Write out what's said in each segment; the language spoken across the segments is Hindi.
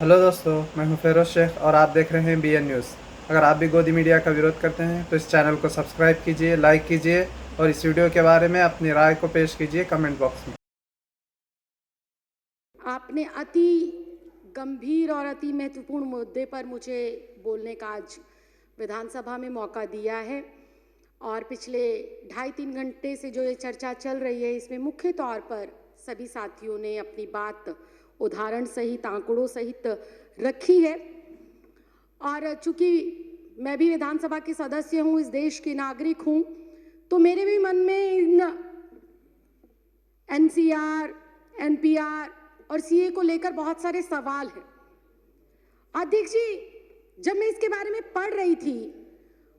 हेलो दोस्तों, मैं हूं फेरोज शेख और आप देख रहे हैं बीएन न्यूज़। अगर आप भी गोदी मीडिया का विरोध करते हैं तो इस चैनल को सब्सक्राइब कीजिए, लाइक कीजिए और इस वीडियो के बारे में अपनी राय को पेश कीजिए कमेंट बॉक्स में। आपने अति गंभीर और अति महत्वपूर्ण मुद्दे पर मुझे बोलने का आज विधानसभा में मौका दिया है और पिछले 2.5-3 घंटे से जो ये चर्चा चल रही है इसमें मुख्य तौर पर सभी साथियों ने अपनी बात उदाहरण सहित आंकड़ों सहित रखी है। और चूंकि मैं भी विधानसभा के सदस्य हूं, इस देश की नागरिक हूं, तो मेरे भी मन में इन एनसीआर, एनपीआर और सीए को लेकर बहुत सारे सवाल हैं। अध्यक्ष जी, जब मैं इसके बारे में पढ़ रही थी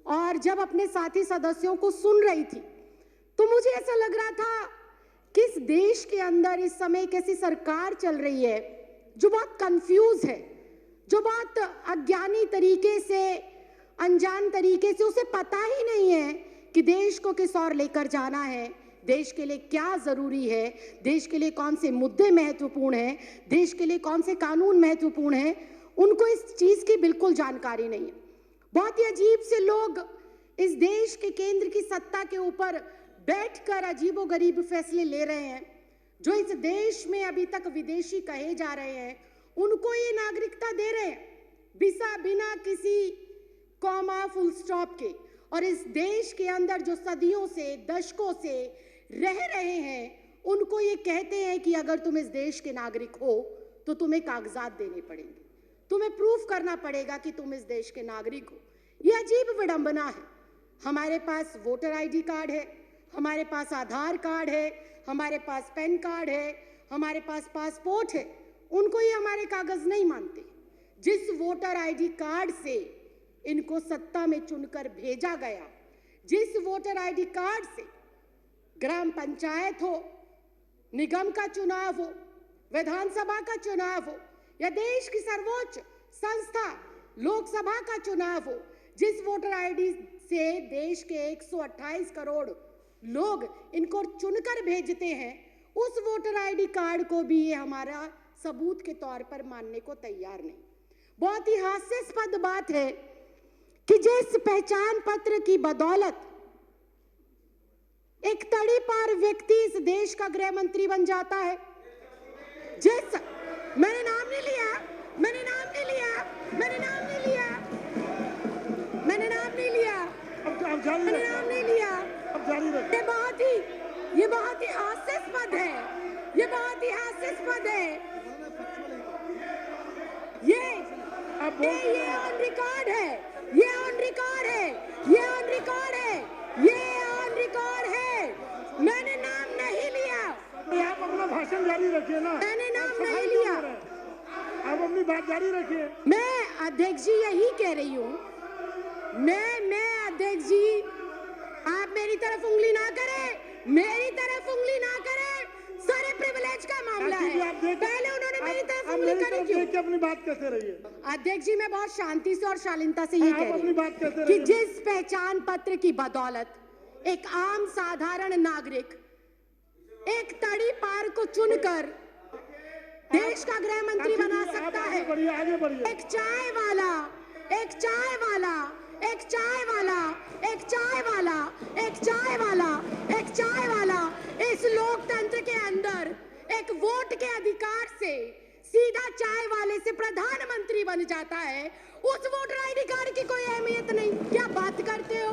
और जब अपने साथी सदस्यों को सुन रही थी तो मुझे ऐसा लग रहा था कि इस देश के अंदर इस समय एक ऐसी सरकार चल रही है जो बहुत कंफ्यूज है, जो बहुत अज्ञानी तरीके से, अनजान तरीके से, उसे पता ही नहीं है कि देश को किस ओर लेकर जाना है, देश के लिए क्या जरूरी है, देश के लिए कौन से मुद्दे महत्वपूर्ण हैं, देश के लिए कौन से कानून महत्वपूर्ण हैं। उनको इस चीज की बिल्कुल जानकारी नहीं है। बहुत ही अजीब से लोग इस देश के केंद्र की सत्ता के ऊपर बैठकर अजीबोगरीब फैसले ले रहे हैं। जो इस देश में अभी तक विदेशी कहे जा रहे हैं उनको ये नागरिकता दे रहे हैं बिना किसी कॉमा फुल स्टॉप के। और इस देश के अंदर जो सदियों से, दशकों से रह रहे हैं उनको ये कहते हैं कि अगर तुम इस देश के नागरिक हो तो तुम्हें कागजात देने पड़ेंगे, तुम्हें प्रूफ करना पड़ेगा कि तुम इस देश के नागरिक हो। ये अजीब विडंबना है। हमारे पास वोटर आईडी कार्ड है, हमारे पास आधार कार्ड है, हमारे पास पैन कार्ड है, हमारे पास पासपोर्ट है, उनको ये हमारे कागज नहीं मानते। जिस वोटर आईडी कार्ड से इनको सत्ता में चुनकर भेजा गया, जिस वोटर आईडी कार्ड से ग्राम पंचायत हो, निगम का चुनाव हो, विधानसभा का चुनाव हो या देश की सर्वोच्च संस्था लोकसभा का चुनाव हो, जिस वोटर आईडी से देश के 128 करोड़ लोग इनको चुनकर भेजते हैं, उस वोटर आईडी कार्ड को भी ये हमारा सबूत के तौर पर मानने को तैयार नहीं। बहुत ही हास्यास्पद बात है कि जिस पहचान पत्र की बदौलत एक तड़ीपार व्यक्ति इस देश का गृह मंत्री बन जाता है, मैंने नाम नहीं लिया, मैंने नाम नहीं लिया, मैंने नाम नहीं लिया, मैंने नाम नहीं लिया, मैंने नाम नहीं लिया। ये बहुत ही हास्यास्पद है, ये बहुत ही हास्यास्पद है। ये ऑन रिकॉर्ड है, ये ऑन रिकॉर्ड है, ये ऑन रिकॉर्ड है, ये ऑन रिकॉर्ड है। मैंने नाम नहीं लिया। आप अपना भाषण जारी रखिए ना। मैंने नाम नहीं लिया। आप अपनी बात जारी रखिए। मैं अध्यक्ष जी यही कह रही हूँ, मैं अध्यक्ष जी, आप मेरी तरफ उंगली ना करें, मेरी तरफ उंगली ना करें। सारे प्रिविलेज का मामला है। पहले उन्होंने मेरी तरफ उंगली करी क्यों? अपनी बात कहते रहिए। अध्यक्ष जी, मैं बहुत शांति से और शालीनता से ये कह रही हूँ कि जिस पहचान पत्र की बदौलत एक आम साधारण नागरिक एक तड़ी पार को चुनकर देश का गृह मंत्री बना सकता है। आगे बढ़िए। एक चाय वाला, एक चाय वाला, एक चाय वाला, एक चाय वाला, एक चाय वाला, एक चाय वाला इस लोकतंत्र के अंदर एक वोट के अधिकार से सीधा चाय वाले से प्रधानमंत्री बन जाता है। उस वोटर आईडी कार्ड की कोई अहमियत नहीं। क्या बात करते हो,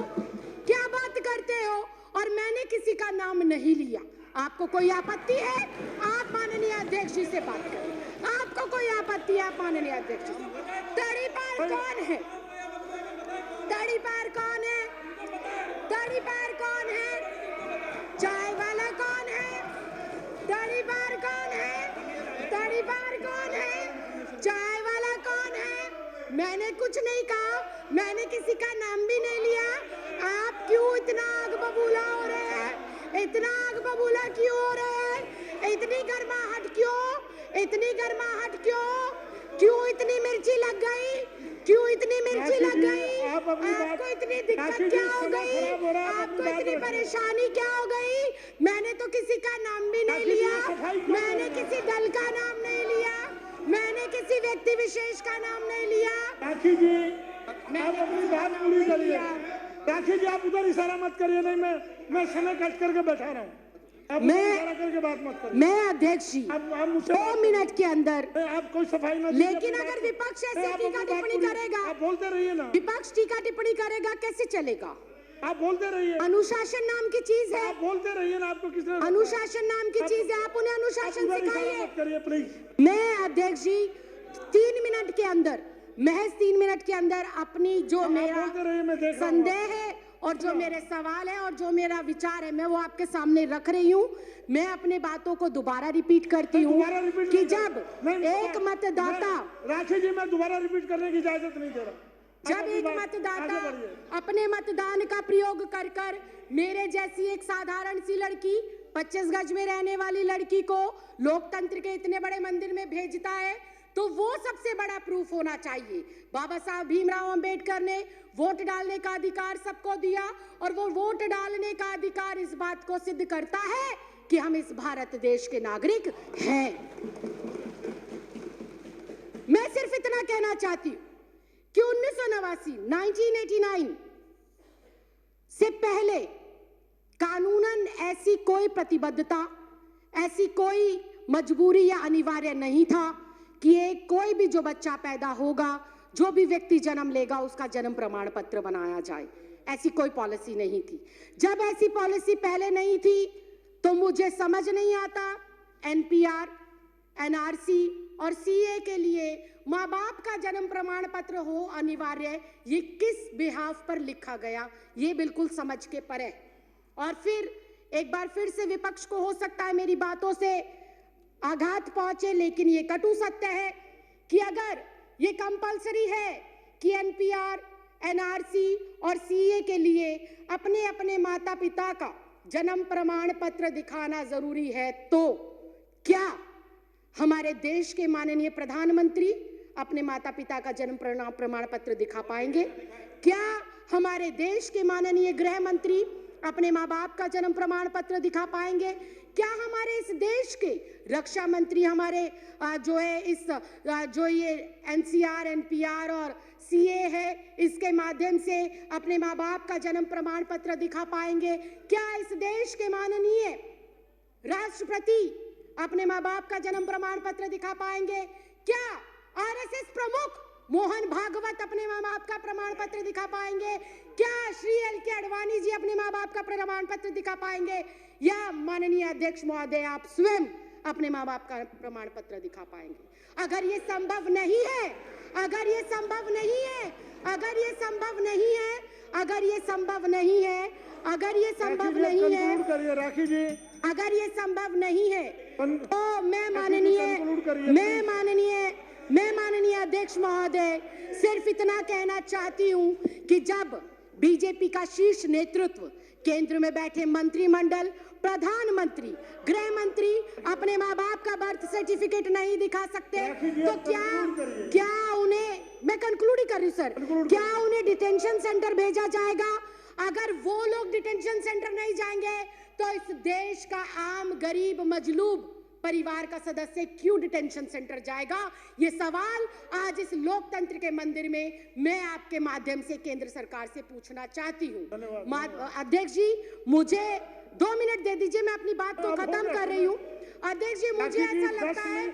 क्या बात करते हो? और मैंने किसी का नाम नहीं लिया। आपको कोई आपत्ति है, आप माननीय अध्यक्ष जी से बात करें। आपको कोई आपत्ति है, आप माननीय अध्यक्ष जी से। तड़ीपार कौन है? तड़ीपार कौन है? तड़ीपार कौन है? चाय वाला कौन है? तड़ीपार कौन है? तड़ीपार कौन है? चाय वाला कौन है? मैंने कुछ नहीं कहा, मैंने किसी का नाम भी नहीं लिया। आप क्यों इतना आग बबूला हो रहे हैं? इतना आग बबूला क्यों हो रहे हैं? इतनी गर्माहट क्यों? इतनी गर्माहट क्यों? क्यों इतनी मिर्ची लग गई? क्यों इतनी मिर्ची लग गई? आपको इतनी दिक्कत क्या हो गई? आपको इतनी परेशानी क्या हो गई? मैंने तो किसी का नाम भी नहीं लिया, मैंने किसी दल का नाम नहीं लिया, मैंने किसी व्यक्ति विशेष का नाम नहीं लिया। राखी जी आप अपनी बात पूरी करिए। राखी जी आप उधर इशारा मत करिए। नहीं मैं समय कट करके बैठा रहा हूँ। आप इशारा करके बात मत करिए। मैं अध्यक्ष जी आप मुझसे 2 मिनट के अंदर, आप कोई सफाई ना, लेकिन अगर विपक्ष ऐसे टीका टिप्पणी करेगा, आप बोलते रहिए ना। विपक्ष टीका टिप्पणी करेगा कैसे चलेगा? आप बोलते रहिए। अनुशासन नाम की चीज है। आप बोलते रहिए ना। आपको किसने अनुशासन नाम की चीज है, आप उन्हें अनुशासन सिखाइए। मत करिए प्लीज। मैं अध्यक्ष जी 3 मिनट के अंदर, महज 3 मिनट के अंदर अपनी जो मेरा संदेह है और जो मेरे सवाल है और जो मेरा विचार है, मैं वो आपके सामने रख रही हूँ। मैं अपने बातों को दोबारा रिपीट करती हूँ कि जब एक मतदाता, राखी जी मैं दोबारा रिपीट करने की इजाजत नहीं दे रहा। जब एक मतदाता अपने मतदान का प्रयोग कर कर मेरे जैसी एक साधारण सी लड़की, 25 गज में रहने वाली लड़की को लोकतंत्र के इतने बड़े मंदिर में भेजता है, तो वो सबसे बड़ा प्रूफ होना चाहिए। बाबा साहब भीमराव अंबेडकर ने वोट डालने का अधिकार सबको दिया और वो वोट डालने का अधिकार इस बात को सिद्ध करता है कि हम इस भारत देश के नागरिक हैं। मैं सिर्फ इतना कहना चाहती हूं कि 1989 से पहले कानूनन ऐसी कोई प्रतिबद्धता, ऐसी कोई मजबूरी या अनिवार्य नहीं था कि एक कोई भी जो बच्चा पैदा होगा, जो भी व्यक्ति जन्म लेगा, उसका जन्म प्रमाण पत्र बनाया जाए। ऐसी कोई पॉलिसी नहीं थी। जब ऐसी पॉलिसी पहले नहीं थी तो मुझे समझ नहीं आता एनपीआर, एनआरसी और सीए के लिए माँ बाप का जन्म प्रमाण पत्र हो अनिवार्य, ये किस बिहाफ पर लिखा गया, ये बिल्कुल समझ के परे। और फिर एक बार फिर से विपक्ष को हो सकता है मेरी बातों से आघात पहुंचे, लेकिन ये कटु सत्य है कि अगर ये कंपलसरी है कि एनपीआर, एनआरसी और सीए के लिए अपने अपने माता पिता का जन्म प्रमाण पत्र दिखाना जरूरी है, तो क्या हमारे देश के माननीय प्रधानमंत्री अपने माता पिता का जन्म प्रमाण पत्र दिखा पाएंगे? क्या हमारे देश के माननीय गृह मंत्री अपने माँ बाप का जन्म प्रमाण पत्र दिखा पाएंगे? क्या हमारे इस देश के रक्षा मंत्री हमारे जो है इस जो ये एनसीआर, एनपीआर और सीए है, इसके माध्यम से अपने माँ बाप का जन्म प्रमाण पत्र दिखा पाएंगे? क्या इस देश के माननीय राष्ट्रपति अपने माँ बाप का जन्म प्रमाण पत्र दिखा पाएंगे? क्या आरएसएस प्रमुख मोहन भागवत अपने माँ बाप का प्रमाण पत्र दिखा पाएंगे? क्या श्री एल.के. आडवाणी जी अपने माँ बाप का प्रमाण पत्र दिखा पाएंगे? या माननीय अध्यक्ष महोदय आप स्वयं अपने माँ बाप का प्रमाण पत्र दिखा पाएंगे? अगर ये संभव नहीं है, अगर ये संभव नहीं है, अगर ये संभव नहीं है, अगर ये संभव नहीं है, अगर ये संभव नहीं है, राखी जी अगर ये संभव नहीं है, तो मैं माननीय अध्यक्ष महोदय सिर्फ इतना कहना चाहती हूं कि जब बीजेपी का शीर्ष नेतृत्व, केंद्र में बैठे मंत्रिमंडल, प्रधानमंत्री, गृह मंत्री अपने माँ बाप का बर्थ सर्टिफिकेट नहीं दिखा सकते, तो क्या उन्हें, मैं कंक्लूड ही कर रही हूँ सर, क्या उन्हें डिटेंशन सेंटर भेजा जाएगा? अगर वो लोग डिटेंशन सेंटर नहीं जाएंगे तो इस देश का आम गरीब मजलूब परिवार का सदस्य क्यों डिटेंशन सेंटर जाएगा? ये सवाल आज इस लोकतंत्र के मंदिर में मैं आपके माध्यम से केंद्र सरकार से पूछना चाहती हूँ। अध्यक्ष जी मुझे 2 मिनट दे दीजिए, मैं अपनी बात को खत्म कर रही हूँ। अध्यक्ष जी मुझे ऐसा लगता है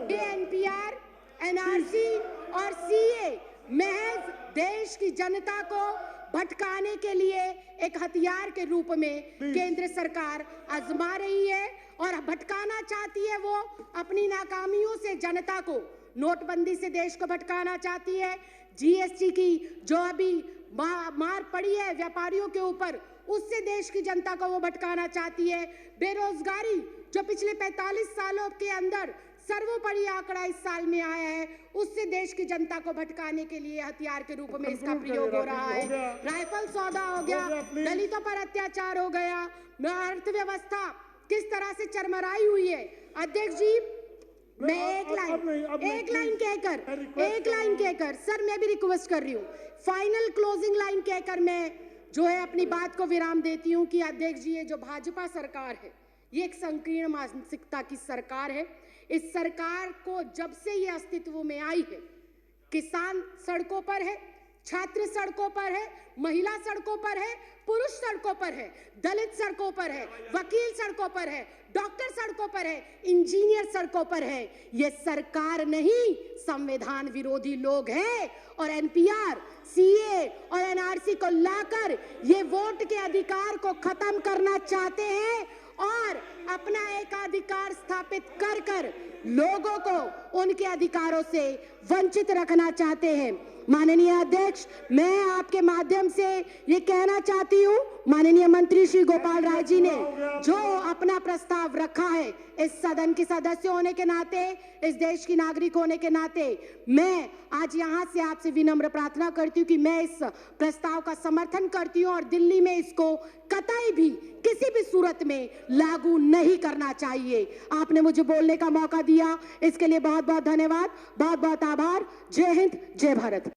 कि एनपीआर, एनआरसी और सीए महज देश की जनता को भटकाने के लिए एक हथियार के रूप में केंद्र सरकार आजमा रही है और भटकाना चाहती है। वो अपनी नाकामियों से जनता को, नोटबंदी से देश को भटकाना चाहती है, जीएसटी की जो अभी मार पड़ी है व्यापारियों के ऊपर, उससे देश की जनता को वो भटकाना चाहती है। बेरोजगारी जो पिछले 45 सालों के अंदर सर्वोपरि आंकड़ा इस साल में आया है, उससे देश की जनता को भटकाने के लिए हथियार के रूप में इसका प्रयोग हो रहा है। राइफल सौदा हो गया, दलितों पर अत्याचार हो गया, अर्थव्यवस्था किस तरह से चरमराई हुई है। अध्यक्ष जी मैं एक लाइन कहकर सर मैं भी रिक्वेस्ट कर रही हूँ, फाइनल क्लोजिंग लाइन कहकर मैं जो है अपनी बात को विराम देती हूँ कि अध्यक्ष जी ये जो भाजपा सरकार है, ये एक संकीर्ण मानसिकता की सरकार है। इस सरकार को जब से ये अस्तित्व में आई है, किसान सड़कों पर है, छात्र सड़कों पर है, महिला सड़कों पर है, पुरुष सड़कों पर है, दलित सड़कों पर है, वकील सड़कों पर है, डॉक्टर सड़कों पर है, इंजीनियर सड़कों पर है। ये सरकार नहीं, संविधान विरोधी लोग हैं और एनपीआर, सीए और एनआरसी को लाकर ये वोट के अधिकार को खत्म करना चाहते हैं और अपना एक अधिकार स्थापित कर कर लोगों को उनके अधिकारों से वंचित रखना चाहते हैं। माननीय अध्यक्ष, मैं आपके माध्यम से ये कहना चाहती हूँ, माननीय मंत्री श्री गोपाल राय जी ने जो अपना प्रस्ताव रखा है, इस सदन के सदस्य होने के नाते, इस देश की नागरिक होने के नाते, मैं आज यहाँ से आपसे विनम्र प्रार्थना करती हूँ कि मैं इस प्रस्ताव का समर्थन करती हूँ और दिल्ली में इसको कतई भी किसी भी सूरत में लागू नहीं करना चाहिए। आपने मुझे बोलने का मौका दिया, इसके लिए बहुत बहुत धन्यवाद, बहुत बहुत आभार। जय हिंद, जय भारत।